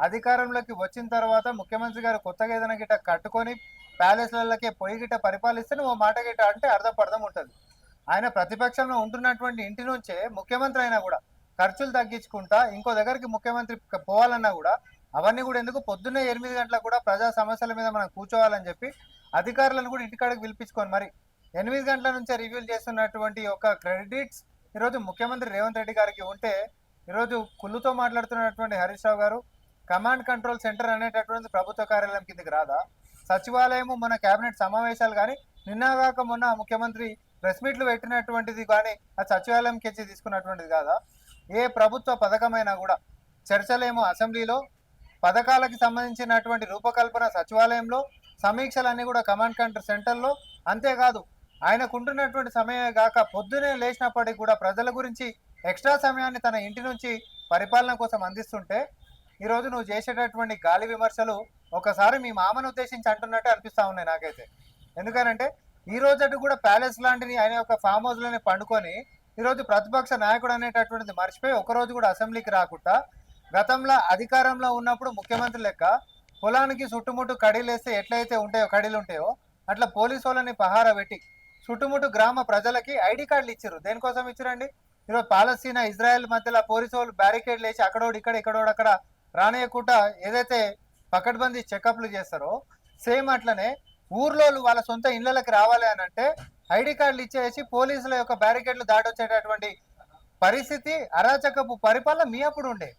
అధికారంలోకి వచ్చిన తర్వాత ముఖ్యమంత్రి గారు కొత్తగా ఏదైనా గిట్ట కట్టుకొని ప్యాలెస్లకే పొయ్యి గిట్ట పరిపాలిస్తే నువ్వు ఓ మాట గిట్ట అంటే అర్థం ఉంటది. ఆయన ప్రతిపక్షంలో ఉంటున్నటువంటి ఇంటి నుంచే ముఖ్యమంత్రి అయినా కూడా ఖర్చులు తగ్గించుకుంటా ఇంకో దగ్గరికి ముఖ్యమంత్రి పోవాలన్నా కూడా అవన్నీ కూడా ఎందుకు పొద్దున్నే 8 గంటలకు కూడా ప్రజా సమస్యల మీద మనం కూర్చోవాలని చెప్పి అధికారులను కూడా ఇంటికాడికి పిలిపించుకొని మరి 8 గంటల నుంచే రివ్యూలు చేస్తున్నటువంటి ఒక క్రెడిట్స్ ఈరోజు ముఖ్యమంత్రి రేవంత్ రెడ్డి గారికి ఉంటే ఈరోజు కుళ్ళుతో మాట్లాడుతున్నటువంటి హరీష్ రావు గారు కమాండ్ కంట్రోల్ సెంటర్ అనేటటువంటిది ప్రభుత్వ కార్యాలయం కిందకి రాదా? సచివాలయము మన కేబినెట్ సమావేశాలు కానీ నిన్నగాక మొన్న ముఖ్యమంత్రి ప్రెస్ మీట్లు పెట్టినటువంటిది కానీ ఆ సచివాలయం కింద తీసుకున్నటువంటిది కాదా? ఏ ప్రభుత్వ పథకమైనా కూడా చర్చలేమో అసెంబ్లీలో, పథకాలకు సంబంధించినటువంటి రూపకల్పన సచివాలయంలో, సమీక్షలన్నీ కూడా కమాండ్ కంట్రోల్ సెంటర్లో. అంతేకాదు ఆయనకుంటున్నటువంటి సమయమే కాక పొద్దునే లేచినప్పటికీ కూడా ప్రజల గురించి ఎక్స్ట్రా సమయాన్ని తన ఇంటి నుంచి పరిపాలన కోసం అందిస్తుంటే ఈరోజు నువ్వు చేసేటటువంటి గాలి విమర్శలు ఒకసారి మీ మామను ఉద్దేశించి అంటున్నట్టే అనిపిస్తా ఉన్నాయి నాకైతే. ఎందుకనంటే ఈ రోజు కూడా ప్యాలెస్ లాంటివి ఆయన యొక్క ఫామ్ హౌస్లోనే పండుకొని ఈరోజు ప్రతిపక్ష నాయకుడు అనేటటువంటిది మర్చిపోయి ఒకరోజు కూడా అసెంబ్లీకి రాకుండా గతంలో అధికారంలో ఉన్నప్పుడు ముఖ్యమంత్రి లెక్క పొలానికి చుట్టుముట్టు కడీలేస్తే ఎట్లయితే ఉంటాయో కడీలు ఉంటాయో అట్లా పోలీసు వాళ్ళని పహారా పెట్టి చుట్టుముట్టు గ్రామ ప్రజలకి ఐడి కార్డులు ఇచ్చారు. దేనికోసం ఇచ్చారండి? ఈరోజు పాలస్తీనా ఇజ్రాయెల్ మధ్యలో పోలీసు వాళ్ళు బ్యారికేడ్లు వేసి అక్కడోడు ఇక్కడ ఇక్కడోడు అక్కడ రానియకుండా ఏదైతే పకడ్బందీ చెకప్లు చేస్తారో సేమ్ అట్లనే ఊర్లో వాళ్ళ సొంత ఇళ్లకి రావాలి అని అంటే ఐడి కార్డులు ఇచ్చేసి పోలీసుల యొక్క బ్యారికేడ్లు దాటొచ్చేటటువంటి పరిస్థితి, అరాచకపు పరిపాలన మీ అప్పుడు ఉండే.